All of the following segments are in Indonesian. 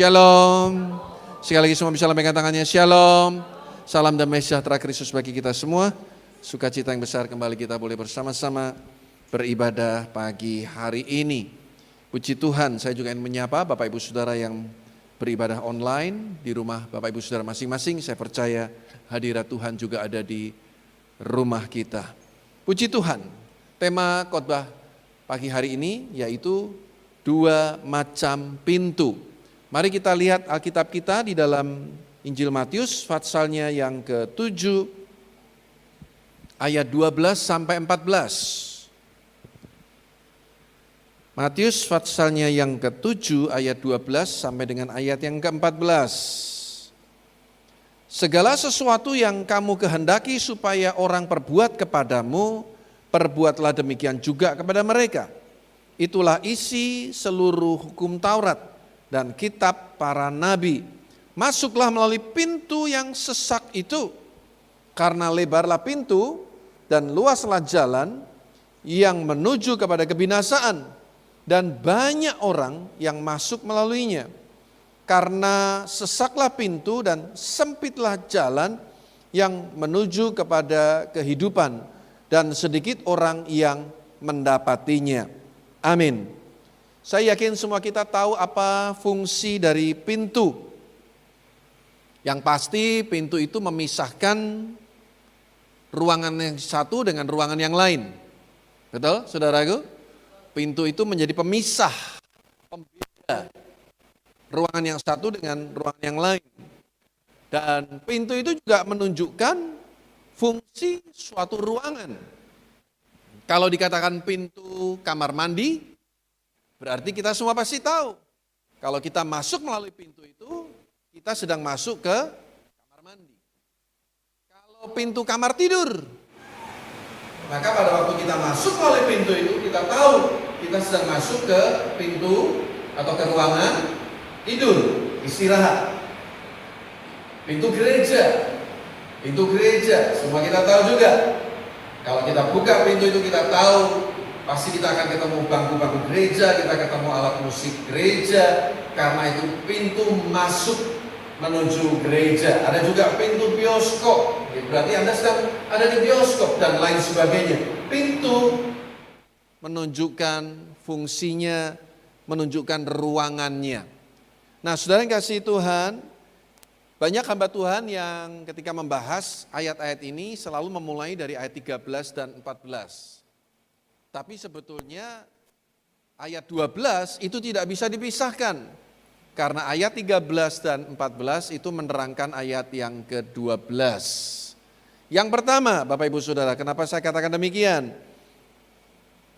Shalom. Sekali lagi semua bisa lambaikan tangannya. Shalom. Salam damai sejahtera Kristus bagi kita semua. Sukacita yang besar kembali kita boleh bersama-sama beribadah pagi hari ini. Puji Tuhan, saya juga ingin menyapa Bapak Ibu Saudara yang beribadah online di rumah Bapak Ibu Saudara masing-masing. Saya percaya hadirat Tuhan juga ada di rumah kita. Puji Tuhan, tema khotbah pagi hari ini yaitu 2 macam pintu. Mari kita lihat Alkitab kita di dalam Injil Matius pasalnya yang ke-7 ayat 12 sampai 14. Matius pasalnya yang ke-7 ayat 12 sampai dengan ayat yang ke-14. Segala sesuatu yang kamu kehendaki supaya orang perbuat kepadamu, perbuatlah demikian juga kepada mereka. Itulah isi seluruh hukum Taurat dan kitab para nabi. Masuklah melalui pintu yang sesak itu, karena lebarlah pintu dan luaslah jalan yang menuju kepada kebinasaan, dan banyak orang yang masuk melaluinya. Karena sesaklah pintu dan sempitlah jalan yang menuju kepada kehidupan, dan sedikit orang yang mendapatinya. Amin. Saya yakin semua kita tahu apa fungsi dari pintu. Yang pasti pintu itu memisahkan ruangan yang satu dengan ruangan yang lain. Betul, saudaraku? Pintu itu menjadi pemisah, pembeda ruangan yang satu dengan ruangan yang lain. Dan pintu itu juga menunjukkan fungsi suatu ruangan. Kalau dikatakan pintu kamar mandi, berarti kita semua pasti tahu, kalau kita masuk melalui pintu itu, kita sedang masuk ke kamar mandi. Kalau pintu kamar tidur, maka pada waktu kita masuk melalui pintu itu, kita tahu kita sedang masuk ke pintu atau ke ruangan tidur, istirahat. Pintu gereja, semua kita tahu juga. Kalau kita buka pintu itu kita tahu, pasti kita akan ketemu bangku-bangku gereja, kita ketemu alat musik gereja, karena itu pintu masuk menuju gereja. Ada juga pintu bioskop, berarti Anda sedang ada di bioskop dan lain sebagainya. Pintu menunjukkan fungsinya, menunjukkan ruangannya. Nah, saudara yang kasih Tuhan, banyak hamba Tuhan yang ketika membahas ayat-ayat ini selalu memulai dari ayat 13 dan 14. Tapi sebetulnya ayat 12 itu tidak bisa dipisahkan. Karena ayat 13 dan 14 itu menerangkan ayat yang ke-12. Yang pertama, Bapak Ibu Saudara, kenapa saya katakan demikian?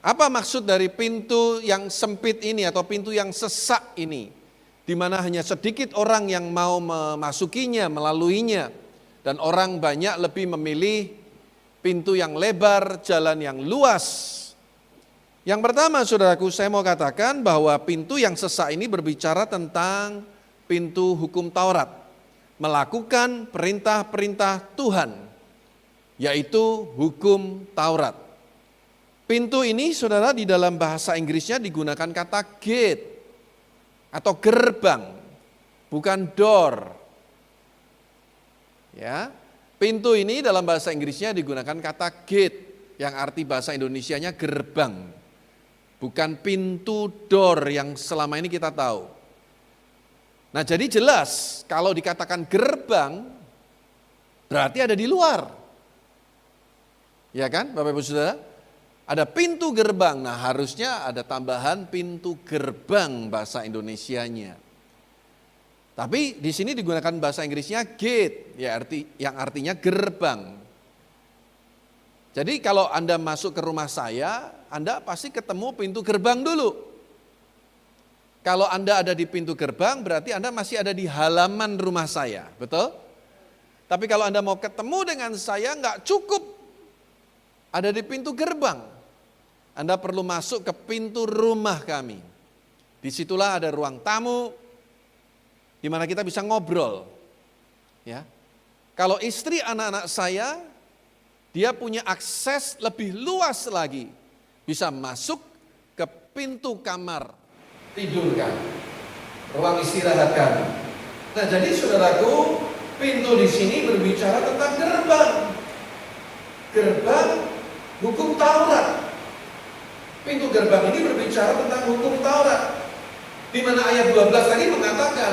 Apa maksud dari pintu yang sempit ini atau pintu yang sesak ini? Di mana hanya sedikit orang yang mau memasukinya, melaluinya. Dan orang banyak lebih memilih pintu yang lebar, jalan yang luas. Yang pertama, saudaraku, saya mau katakan bahwa pintu yang sesak ini berbicara tentang pintu hukum Taurat. Melakukan perintah-perintah Tuhan, yaitu hukum Taurat. Pintu ini, saudara, di dalam bahasa Inggrisnya digunakan kata gate atau gerbang, bukan door. Ya, pintu ini dalam bahasa Inggrisnya digunakan kata gate, yang arti bahasa Indonesianya gerbang. Bukan pintu door yang selama ini kita tahu. Nah, jadi jelas kalau dikatakan gerbang berarti ada di luar. Ya kan, Bapak Ibu Saudara? Ada pintu gerbang. Nah, harusnya ada tambahan pintu gerbang bahasa Indonesianya. Tapi di sini digunakan bahasa Inggrisnya gate, yang artinya gerbang. Jadi kalau Anda masuk ke rumah saya, Anda pasti ketemu pintu gerbang dulu. Kalau Anda ada di pintu gerbang, berarti Anda masih ada di halaman rumah saya, betul? Tapi kalau Anda mau ketemu dengan saya, nggak cukup ada di pintu gerbang. Anda perlu masuk ke pintu rumah kami. Disitulah ada ruang tamu, di mana kita bisa ngobrol. Ya, kalau istri anak-anak saya, dia punya akses lebih luas lagi, bisa masuk ke pintu kamar tidur kami. ruang istirahat kami. Nah, jadi saudaraku, pintu di sini berbicara tentang gerbang. Gerbang hukum Taurat. Pintu gerbang ini berbicara tentang hukum Taurat. Di mana ayat 12 tadi mengatakan,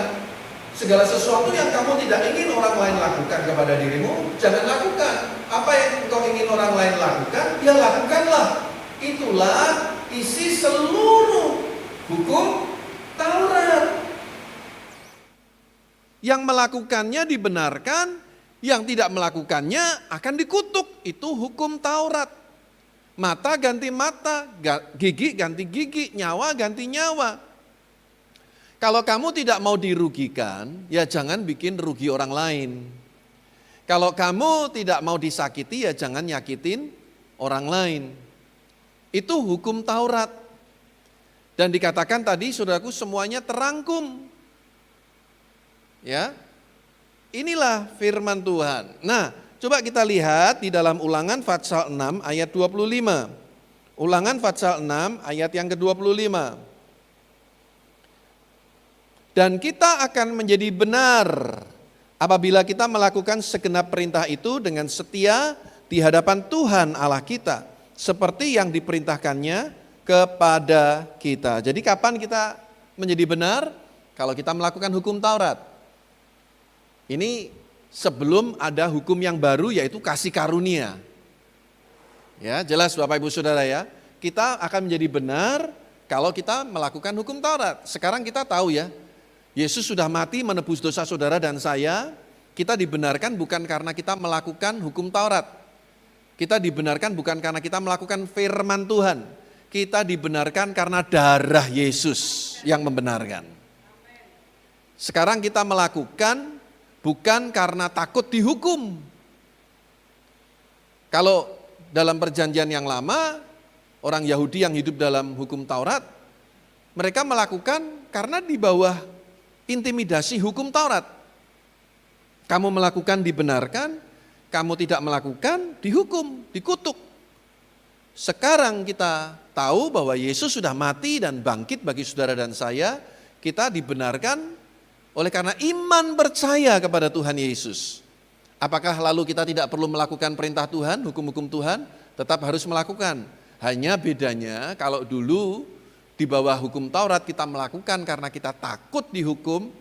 segala sesuatu yang kamu tidak ingin orang lain lakukan kepada dirimu, jangan lakukan. Apa yang engkau ingin orang lain lakukan, ya lakukanlah. Itulah isi seluruh hukum Taurat. Yang melakukannya dibenarkan, yang tidak melakukannya akan dikutuk. Itu hukum Taurat. Mata ganti mata, gigi ganti gigi, nyawa ganti nyawa. Kalau kamu tidak mau dirugikan, ya jangan bikin rugi orang lain. Kalau kamu tidak mau disakiti, ya jangan nyakitin orang lain. Itu hukum Taurat. Dan dikatakan tadi, saudaraku, semuanya terangkum. Ya, inilah firman Tuhan. Nah, coba kita lihat di dalam Ulangan pasal 6 ayat 25. Ulangan pasal 6 ayat yang ke-25. Dan kita akan menjadi benar apabila kita melakukan segenap perintah itu dengan setia di hadapan Tuhan Allah kita, seperti yang diperintahkannya kepada kita. Jadi kapan kita menjadi benar? Kalau kita melakukan hukum Taurat. Ini sebelum ada hukum yang baru, yaitu kasih karunia. Ya, jelas Bapak Ibu Saudara ya. Kita akan menjadi benar kalau kita melakukan hukum Taurat. Sekarang kita tahu ya, Yesus sudah mati menebus dosa saudara dan saya. Kita dibenarkan bukan karena kita melakukan hukum Taurat. Kita dibenarkan bukan karena kita melakukan firman Tuhan. Kita dibenarkan karena darah Yesus yang membenarkan. Sekarang kita melakukan bukan karena takut dihukum. Kalau dalam perjanjian yang lama, orang Yahudi yang hidup dalam hukum Taurat, mereka melakukan karena di bawah intimidasi hukum Taurat. Kamu melakukan dibenarkan, kamu tidak melakukan dihukum, dikutuk. Sekarang kita tahu bahwa Yesus sudah mati dan bangkit bagi saudara dan saya, kita dibenarkan oleh karena iman percaya kepada Tuhan Yesus. Apakah lalu kita tidak perlu melakukan perintah Tuhan, hukum-hukum Tuhan? Tetap harus melakukan. Hanya bedanya kalau dulu di bawah hukum Taurat kita melakukan karena kita takut dihukum,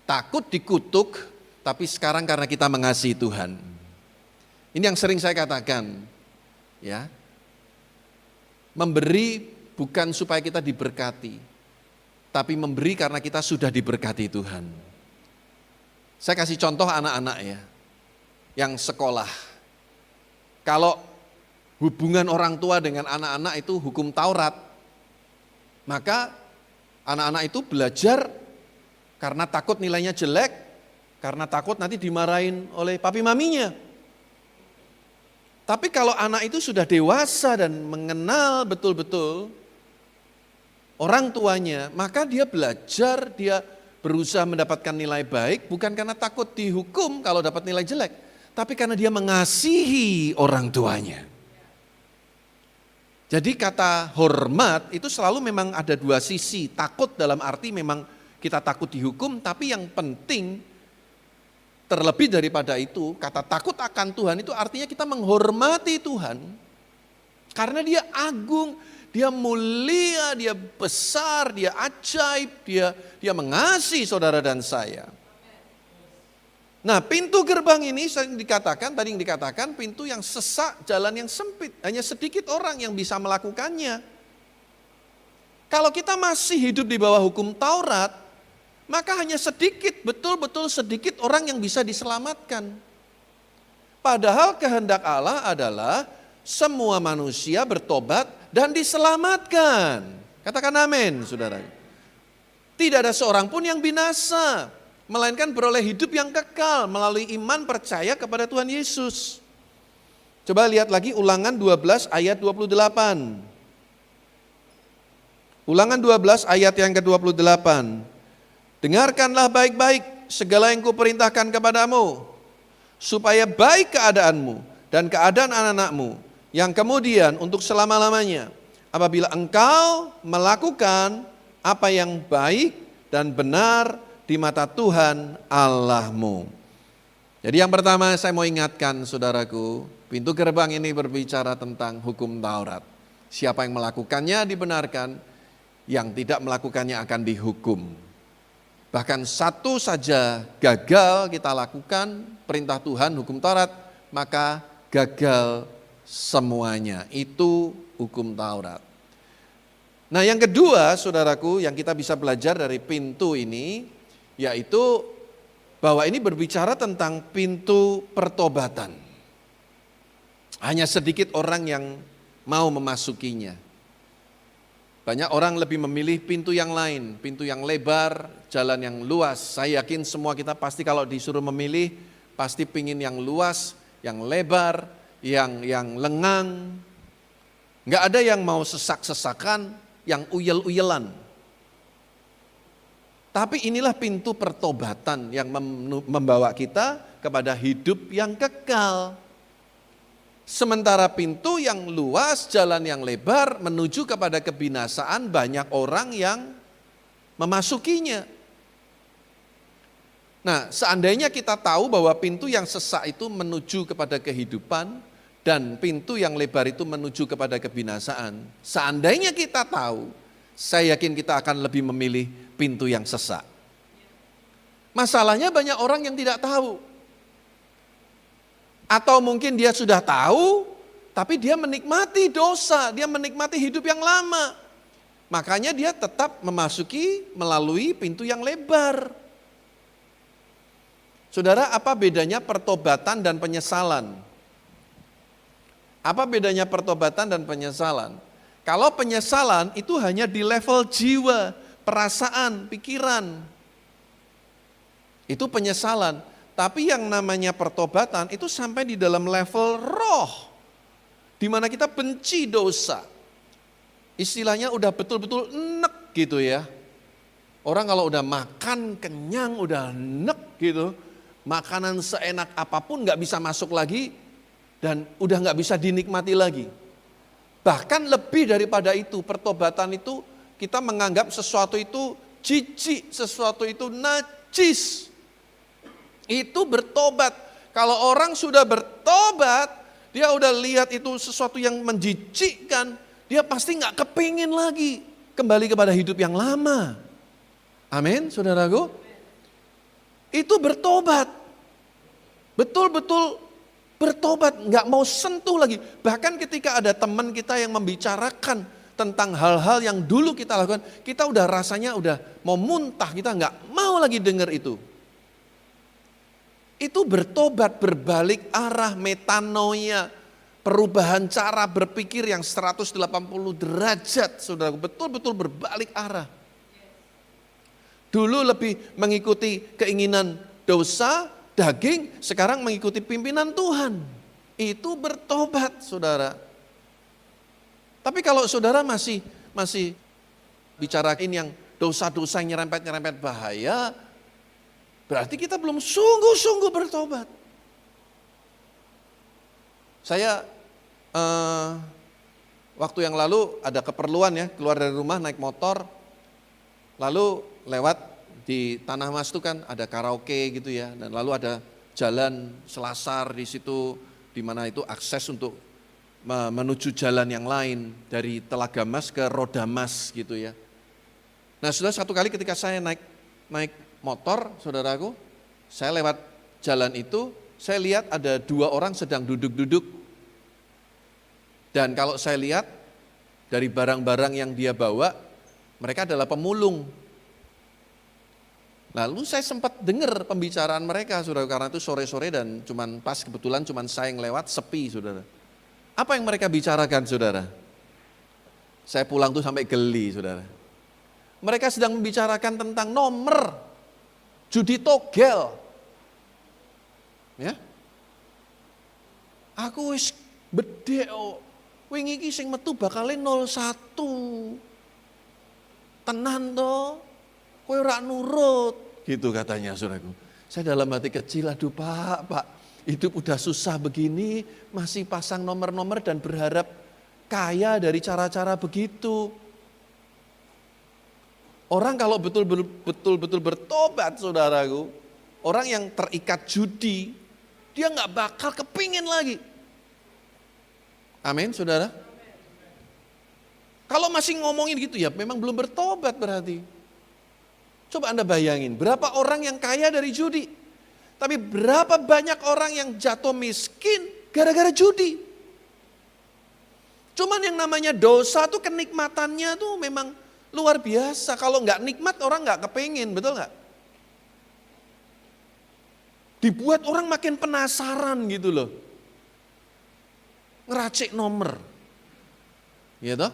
takut dikutuk, tapi sekarang karena kita mengasihi Tuhan. Ini yang sering saya katakan, ya. Memberi bukan supaya kita diberkati, tapi memberi karena kita sudah diberkati Tuhan. Saya kasih contoh anak-anak ya, yang sekolah. Kalau hubungan orang tua dengan anak-anak itu hukum Taurat, maka anak-anak itu belajar karena takut nilainya jelek, karena takut nanti dimarahin oleh papi maminya. Tapi kalau anak itu sudah dewasa dan mengenal betul-betul orang tuanya, maka dia belajar, dia berusaha mendapatkan nilai baik, bukan karena takut dihukum kalau dapat nilai jelek, tapi karena dia mengasihi orang tuanya. Jadi kata hormat itu selalu memang ada dua sisi. Takut dalam arti memang kita takut dihukum, tapi yang penting terlebih daripada itu, kata takut akan Tuhan itu artinya kita menghormati Tuhan. Karena dia agung, dia mulia, dia besar, dia ajaib, dia mengasihi saudara dan saya. Nah, pintu gerbang ini sering dikatakan, tadi yang dikatakan pintu yang sesak, jalan yang sempit, hanya sedikit orang yang bisa melakukannya. Kalau kita masih hidup di bawah hukum Taurat, maka hanya sedikit, betul-betul sedikit orang yang bisa diselamatkan. Padahal kehendak Allah adalah semua manusia bertobat dan diselamatkan. Katakan amin, saudara. Tidak ada seorang pun yang binasa, melainkan beroleh hidup yang kekal melalui iman percaya kepada Tuhan Yesus. Coba lihat lagi Ulangan 12 ayat 28. Ulangan 12 ayat yang ke-28. Dengarkanlah baik-baik segala yang kuperintahkan kepadamu, supaya baik keadaanmu dan keadaan anak-anakmu, yang kemudian untuk selama-lamanya, apabila engkau melakukan apa yang baik dan benar di mata Tuhan Allahmu. Jadi yang pertama saya mau ingatkan saudaraku, pintu gerbang ini berbicara tentang hukum Taurat. Siapa yang melakukannya dibenarkan, yang tidak melakukannya akan dihukum. Bahkan satu saja gagal kita lakukan perintah Tuhan, hukum Taurat, maka gagal semuanya. Itu hukum Taurat. Nah yang kedua saudaraku yang kita bisa belajar dari pintu ini, yaitu bahwa ini berbicara tentang pintu pertobatan. Hanya sedikit orang yang mau memasukinya. Banyak orang lebih memilih pintu yang lain, pintu yang lebar, jalan yang luas. Saya yakin semua kita pasti kalau disuruh memilih, pasti pingin yang luas, yang lebar, yang lengang. Enggak ada yang mau sesak-sesakan, yang uyel-uyelan. Tapi inilah pintu pertobatan yang membawa kita kepada hidup yang kekal. Sementara pintu yang luas, jalan yang lebar menuju kepada kebinasaan, banyak orang yang memasukinya. Nah, seandainya kita tahu bahwa pintu yang sesak itu menuju kepada kehidupan dan pintu yang lebar itu menuju kepada kebinasaan. Seandainya kita tahu, saya yakin kita akan lebih memilih pintu yang sesak. Masalahnya banyak orang yang tidak tahu. Atau mungkin dia sudah tahu, tapi dia menikmati dosa, dia menikmati hidup yang lama. Makanya dia tetap memasuki melalui pintu yang lebar. Saudara, apa bedanya pertobatan dan penyesalan? Apa bedanya pertobatan dan penyesalan? Kalau penyesalan itu hanya di level jiwa, perasaan, pikiran. Itu penyesalan. Tapi yang namanya pertobatan itu sampai di dalam level roh. Di mana kita benci dosa. Istilahnya udah betul-betul enek gitu ya. Orang kalau udah makan kenyang, udah enek gitu. Makanan seenak apapun gak bisa masuk lagi. Dan udah gak bisa dinikmati lagi. Bahkan lebih daripada itu, pertobatan itu kita menganggap sesuatu itu jijik, sesuatu itu najis. Itu bertobat. Kalau orang sudah bertobat, dia udah lihat itu sesuatu yang menjijikkan, dia pasti gak kepingin lagi kembali kepada hidup yang lama. Amin, saudaraku. Itu bertobat. Betul-betul bertobat, gak mau sentuh lagi. Bahkan ketika ada teman kita yang membicarakan tentang hal-hal yang dulu kita lakukan, kita udah rasanya udah mau muntah, kita gak mau lagi dengar itu. Itu bertobat, berbalik arah, metanoia, perubahan cara berpikir yang 180 derajat, saudara, betul-betul berbalik arah. Dulu lebih mengikuti keinginan dosa, daging, sekarang mengikuti pimpinan Tuhan. Itu bertobat, saudara. Tapi kalau saudara masih bicarain yang dosa-dosa yang nyerempet-nyerempet bahaya, berarti kita belum sungguh-sungguh bertobat. Saya waktu yang lalu ada keperluan ya, keluar dari rumah naik motor, lalu lewat di Tanah Mas itu kan ada karaoke gitu ya, dan lalu ada jalan selasar di situ, di mana itu akses untuk menuju jalan yang lain dari Telaga Mas ke Roda Mas gitu ya. Nah, sudah satu kali ketika saya naik motor, saudaraku, saya lewat jalan itu, saya lihat ada 2 orang sedang duduk-duduk. Dan kalau saya lihat dari barang-barang yang dia bawa, mereka adalah pemulung. Lalu saya sempat dengar pembicaraan mereka, saudara, karena itu sore-sore dan kebetulan saya yang lewat, sepi, saudara. Apa yang mereka bicarakan, saudara? Saya pulang tuh sampai geli, saudara. Mereka sedang membicarakan tentang nomor judi togel. Ya. Aku wis bedhe wingi iki sing metu bakale 01. Tenan to? Kowe ora nurut, gitu katanya saudaraku. Saya dalam hati kecil, aduh Pak, hidup udah susah begini, masih pasang nomor-nomor dan berharap kaya dari cara-cara begitu. Orang kalau betul-betul bertobat, saudaraku, orang yang terikat judi, dia nggak bakal kepingin lagi. Amin, saudara. Kalau masih ngomongin gitu ya, memang belum bertobat berarti. Coba Anda bayangin, berapa orang yang kaya dari judi, tapi berapa banyak orang yang jatuh miskin gara-gara judi. Cuman yang namanya dosa tuh kenikmatannya tuh memang luar biasa. Kalau nggak nikmat orang nggak kepingin, betul nggak? Dibuat orang makin penasaran gitu loh. Ngeracik nomor. Ya toh?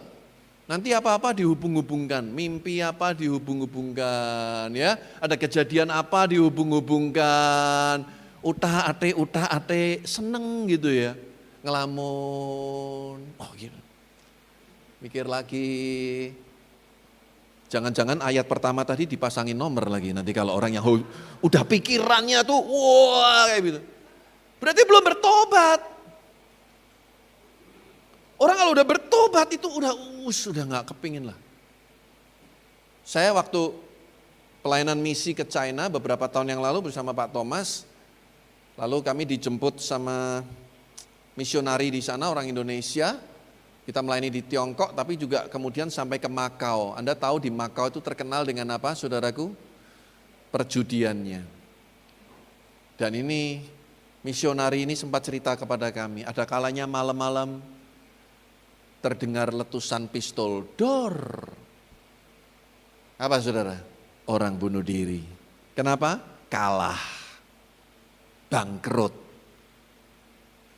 Nanti apa-apa dihubung-hubungkan, mimpi apa dihubung-hubungkan ya. Ada kejadian apa dihubung-hubungkan. Utah ate, seneng gitu ya. Ngelamun, oh gitu. Mikir lagi. Jangan-jangan ayat pertama tadi dipasangin nomor lagi. Nanti kalau orang yang udah pikirannya tuh, wah kayak gitu. Berarti belum bertobat. Orang kalau udah bertobat itu udah gak kepingin lah. Saya waktu pelayanan misi ke China beberapa tahun yang lalu bersama Pak Thomas. Lalu kami dijemput sama misionari di sana, orang Indonesia. Kita melayani di Tiongkok, tapi juga kemudian sampai ke Makau. Anda tahu di Makau itu terkenal dengan apa, saudaraku? Perjudiannya. Dan ini, misionari ini sempat cerita kepada kami, ada kalanya malam-malam terdengar letusan pistol, dor. Apa saudara? Orang bunuh diri. Kenapa? Kalah. Bangkrut.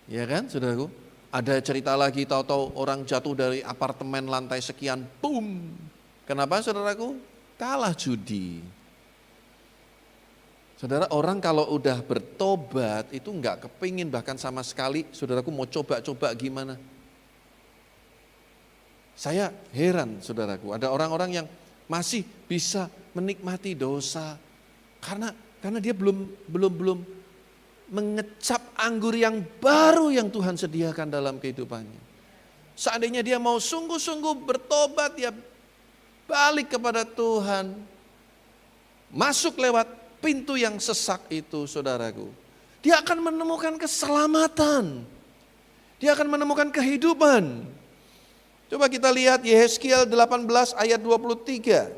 Ya kan, saudaraku? Ada cerita lagi, tahu-tahu orang jatuh dari apartemen lantai sekian, boom. Kenapa, saudaraku? Kalah judi. Saudara, orang kalau udah bertobat itu enggak kepingin bahkan sama sekali, saudaraku mau coba-coba gimana. Saya heran, saudaraku, ada orang-orang yang masih bisa menikmati dosa karena dia belum mengecap anggur yang baru yang Tuhan sediakan dalam kehidupannya. Seandainya dia mau sungguh-sungguh bertobat, dia balik kepada Tuhan, masuk lewat pintu yang sesak itu, saudaraku, dia akan menemukan keselamatan, dia akan menemukan kehidupan. Coba kita lihat Yehezkiel 18 ayat 23.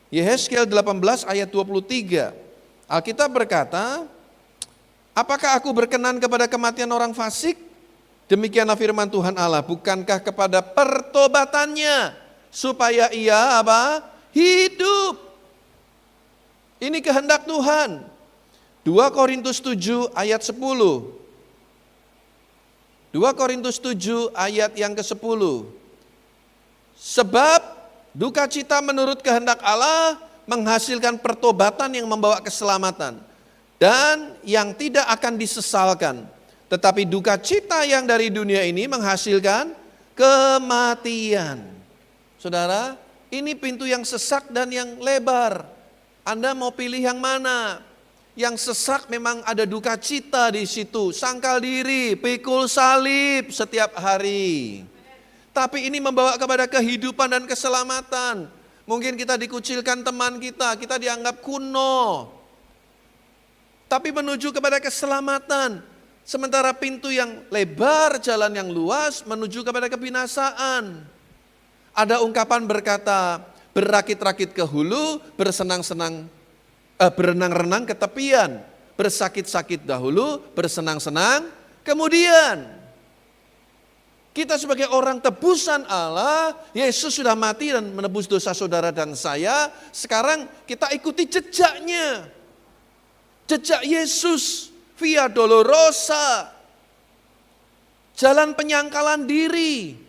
Yehezkiel 18 ayat 23. Alkitab berkata, apakah aku berkenan kepada kematian orang fasik? Demikianlah firman Tuhan Allah, bukankah kepada pertobatannya supaya ia apa? Hidup. Ini kehendak Tuhan. 2 Korintus 7 ayat 10. 2 Korintus 7 ayat yang ke-10. Sebab duka cita menurut kehendak Allah menghasilkan pertobatan yang membawa keselamatan dan yang tidak akan disesalkan. Tetapi duka cita yang dari dunia ini menghasilkan kematian. Saudara, ini pintu yang sesak dan yang lebar. Anda mau pilih yang mana? Yang sesak memang ada duka cita di situ, sangkal diri, pikul salib setiap hari. Tapi ini membawa kepada kehidupan dan keselamatan. Mungkin kita dikucilkan teman kita dianggap kuno. Tapi menuju kepada keselamatan. Sementara pintu yang lebar, jalan yang luas menuju kepada kebinasaan. Ada ungkapan berkata, berakit-rakit ke hulu, berenang-renang ke tepian, bersakit-sakit dahulu, bersenang-senang kemudian. Kita sebagai orang tebusan Allah, Yesus sudah mati dan menebus dosa saudara dan saya. Sekarang kita ikuti jejaknya. Jejak Yesus, Via Dolorosa. Jalan penyangkalan diri.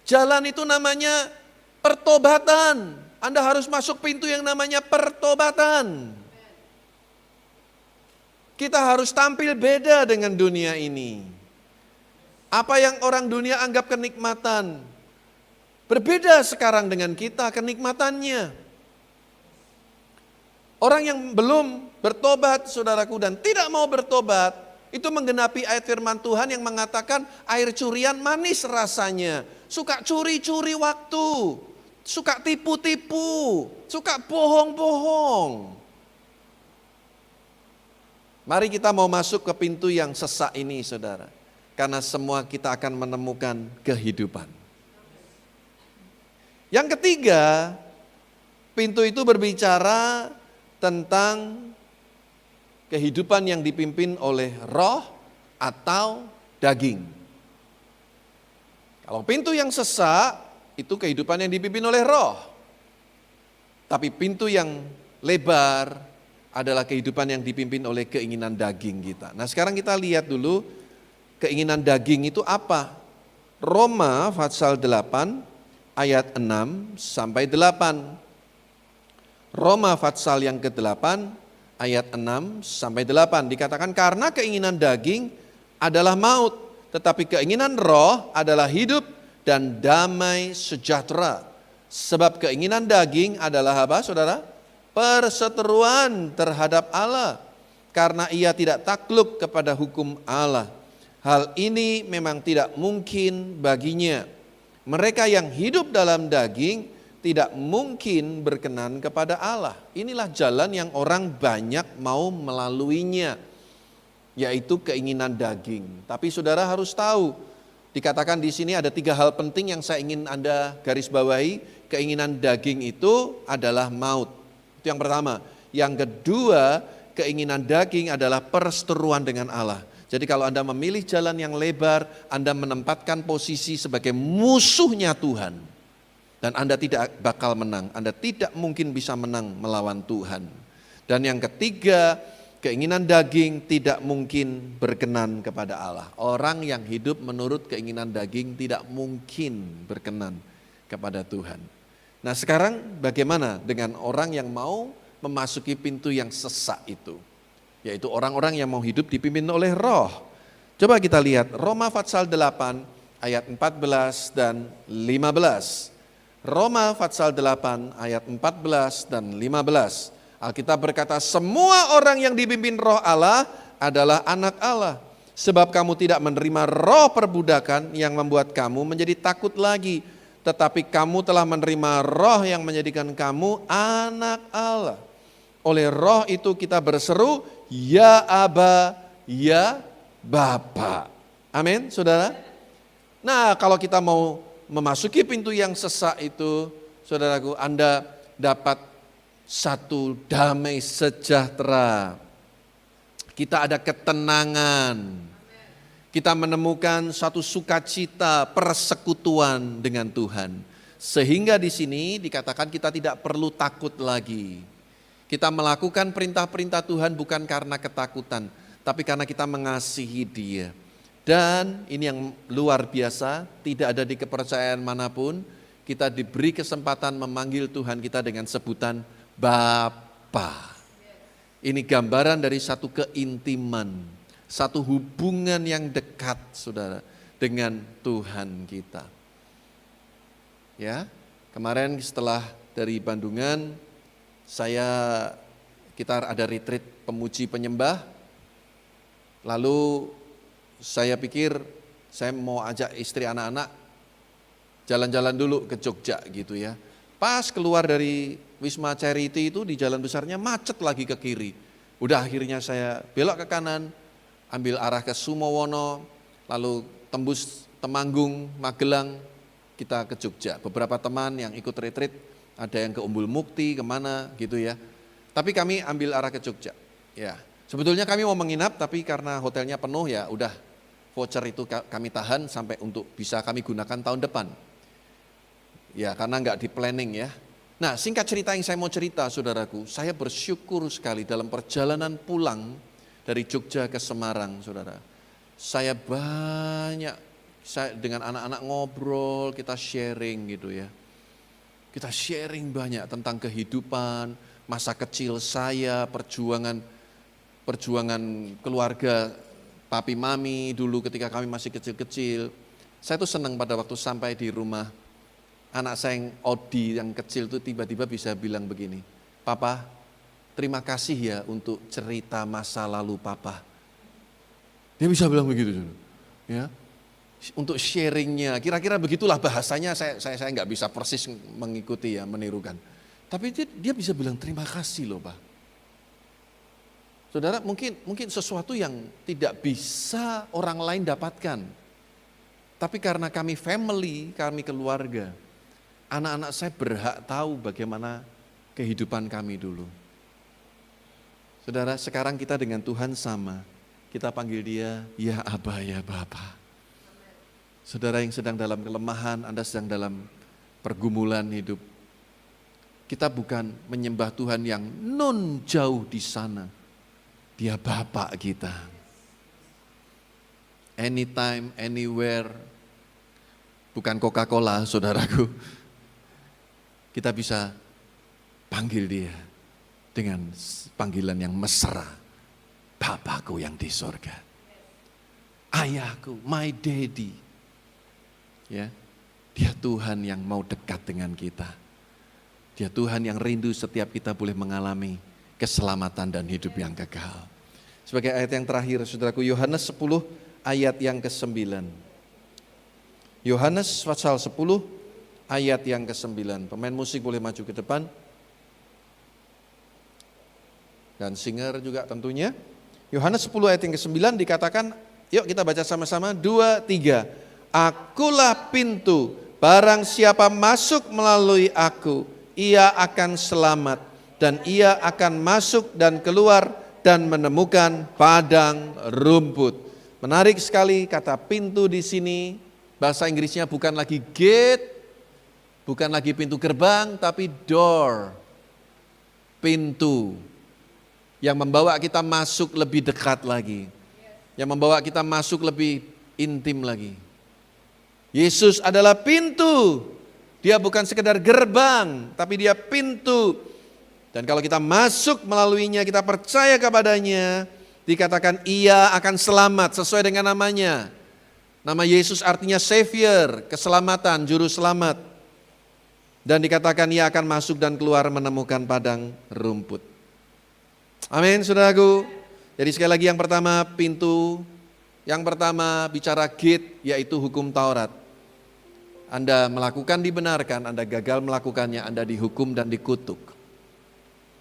Jalan itu namanya pertobatan. Anda harus masuk pintu yang namanya pertobatan. Kita harus tampil beda dengan dunia ini. Apa yang orang dunia anggap kenikmatan, berbeda sekarang dengan kita kenikmatannya. Orang yang belum bertobat, saudaraku, dan tidak mau bertobat, itu menggenapi ayat firman Tuhan yang mengatakan air curian manis rasanya. Suka curi-curi waktu, suka tipu-tipu, suka bohong-bohong. Mari kita mau masuk ke pintu yang sesak ini, saudara. Karena semua kita akan menemukan kehidupan. Yang ketiga, pintu itu berbicara tentang kehidupan yang dipimpin oleh roh atau daging. Kalau pintu yang sesak, itu kehidupan yang dipimpin oleh roh. Tapi pintu yang lebar adalah kehidupan yang dipimpin oleh keinginan daging kita. Nah sekarang kita lihat dulu keinginan daging itu apa. Roma pasal 8 ayat 6 sampai 8. Roma pasal yang ke-8 ayat 6 sampai 8 dikatakan karena keinginan daging adalah maut, tetapi keinginan roh adalah hidup dan damai sejahtera. Sebab keinginan daging adalah apa, saudara? Perseteruan terhadap Allah, karena ia tidak takluk kepada hukum Allah. Hal ini memang tidak mungkin baginya. Mereka yang hidup dalam daging tidak mungkin berkenan kepada Allah. Inilah jalan yang orang banyak mau melaluinya, yaitu keinginan daging. Tapi saudara harus tahu, dikatakan di sini ada 3 hal penting yang saya ingin Anda garis bawahi. Keinginan daging itu adalah maut. Itu yang pertama. Yang kedua, keinginan daging adalah perseteruan dengan Allah. Jadi kalau Anda memilih jalan yang lebar, Anda menempatkan posisi sebagai musuhnya Tuhan. Dan Anda tidak bakal menang. Anda tidak mungkin bisa menang melawan Tuhan. Dan yang ketiga, keinginan daging tidak mungkin berkenan kepada Allah. Orang yang hidup menurut keinginan daging tidak mungkin berkenan kepada Tuhan. Nah sekarang bagaimana dengan orang yang mau memasuki pintu yang sesak itu? Yaitu orang-orang yang mau hidup dipimpin oleh roh. Coba kita lihat Roma pasal 8 ayat 14 dan 15. Roma pasal 8 ayat 14 dan 15. Alkitab berkata, semua orang yang dipimpin roh Allah adalah anak Allah. Sebab kamu tidak menerima roh perbudakan yang membuat kamu menjadi takut lagi. Tetapi kamu telah menerima roh yang menjadikan kamu anak Allah. Oleh roh itu kita berseru, ya Aba, ya Bapa. Amin, saudara. Nah kalau kita mau memasuki pintu yang sesak itu, saudaraku, Anda dapat satu damai sejahtera. Kita ada ketenangan. Kita menemukan satu sukacita persekutuan dengan Tuhan. Sehingga di sini dikatakan kita tidak perlu takut lagi. Kita melakukan perintah-perintah Tuhan bukan karena ketakutan, tapi karena kita mengasihi Dia. Dan ini yang luar biasa, tidak ada di kepercayaan manapun, kita diberi kesempatan memanggil Tuhan kita dengan sebutan Bapa. Ini gambaran dari satu keintiman, satu hubungan yang dekat, saudara, dengan Tuhan kita. Ya, kemarin setelah dari Bandungan, kita ada retreat pemuji penyembah. Lalu saya pikir saya mau ajak istri anak-anak jalan-jalan dulu ke Jogja gitu ya. Pas keluar dari Wisma Charity itu di jalan besarnya macet lagi ke kiri. Udah akhirnya saya belok ke kanan, ambil arah ke Sumowono, lalu tembus Temanggung, Magelang, kita ke Jogja. Beberapa teman yang ikut retreat, ada yang ke Umbul Mukti, kemana gitu ya. Tapi kami ambil arah ke Jogja. Ya, sebetulnya kami mau menginap, tapi karena hotelnya penuh ya udah voucher itu kami tahan sampai untuk bisa kami gunakan tahun depan. Ya, karena nggak di planning ya. Nah, singkat cerita yang saya mau cerita, saudaraku, saya bersyukur sekali dalam perjalanan pulang dari Jogja ke Semarang, saudara. Saya dengan anak-anak ngobrol, kita sharing gitu ya. Kita sharing banyak tentang kehidupan, masa kecil saya, perjuangan keluarga papi mami dulu ketika kami masih kecil-kecil. Saya tuh senang pada waktu sampai di rumah, anak saya yang Odi yang kecil tuh tiba-tiba bisa bilang begini, Papa, terima kasih ya untuk cerita masa lalu Papa. Dia bisa bilang begitu. Ya. untuk sharingnya. Kira-kira begitulah bahasanya, saya nggak bisa persis mengikuti ya, menirukan. Tapi dia bisa bilang terima kasih loh Pak. Saudara, mungkin sesuatu yang tidak bisa orang lain dapatkan. Tapi karena kami family, kami keluarga, anak-anak saya berhak tahu bagaimana kehidupan kami dulu. Saudara, sekarang kita dengan Tuhan sama. Kita panggil dia, ya Aba, ya Bapa. Saudara yang sedang dalam kelemahan, Anda sedang dalam pergumulan hidup. Kita bukan menyembah Tuhan yang non jauh di sana. Dia Bapak kita. Anytime, anywhere. Bukan Coca-Cola, saudaraku. Kita bisa panggil dia dengan panggilan yang mesra. Bapakku yang di sorga. Ayahku, my daddy. Ya, dia Tuhan yang mau dekat dengan kita. Dia Tuhan yang rindu setiap kita boleh mengalami keselamatan dan hidup yang kekal. Sebagai ayat yang terakhir, saudaraku, Yohanes 10 ayat yang ke-9. Yohanes pasal 10 ayat yang ke-9. Pemain musik boleh maju ke depan. Dan singer juga tentunya. Yohanes 10 ayat yang ke-9 dikatakan, yuk kita baca sama-sama, 2, 3. Akulah pintu, barang siapa masuk melalui aku, ia akan selamat. Dan ia akan masuk dan keluar dan menemukan padang rumput. Menarik sekali kata pintu di sini, bahasa Inggrisnya bukan lagi gate, bukan lagi pintu gerbang, tapi door. Pintu yang membawa kita masuk lebih dekat lagi, yang membawa kita masuk lebih intim lagi. Yesus adalah pintu, dia bukan sekedar gerbang, tapi dia pintu. Dan kalau kita masuk melaluinya, kita percaya kepadanya, dikatakan ia akan selamat sesuai dengan namanya. Nama Yesus artinya Savior, keselamatan, juru selamat. Dan dikatakan ia akan masuk dan keluar menemukan padang rumput. Amin, saudaraku. Jadi sekali lagi yang pertama pintu, yang pertama bicara gate, yaitu hukum Taurat. Anda melakukan dibenarkan, Anda gagal melakukannya, Anda dihukum dan dikutuk.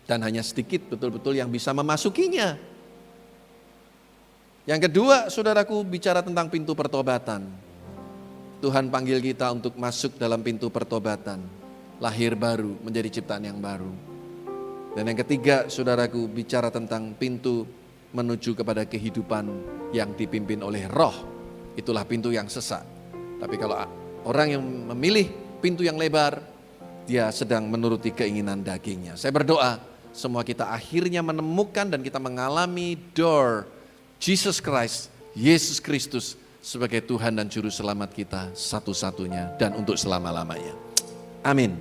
Dan hanya sedikit betul-betul yang bisa memasukinya. Yang kedua, saudaraku, bicara tentang pintu pertobatan. Tuhan panggil kita untuk masuk dalam pintu pertobatan. Lahir baru, menjadi ciptaan yang baru. Dan yang ketiga, saudaraku, bicara tentang pintu menuju kepada kehidupan yang dipimpin oleh Roh. Itulah pintu yang sesat. Tapi kalau orang yang memilih pintu yang lebar, dia sedang menuruti keinginan dagingnya. Saya berdoa, semua kita akhirnya menemukan dan kita mengalami door Jesus Christ, Yesus Kristus sebagai Tuhan dan Juru Selamat kita satu-satunya dan untuk selama-lamanya. Amin.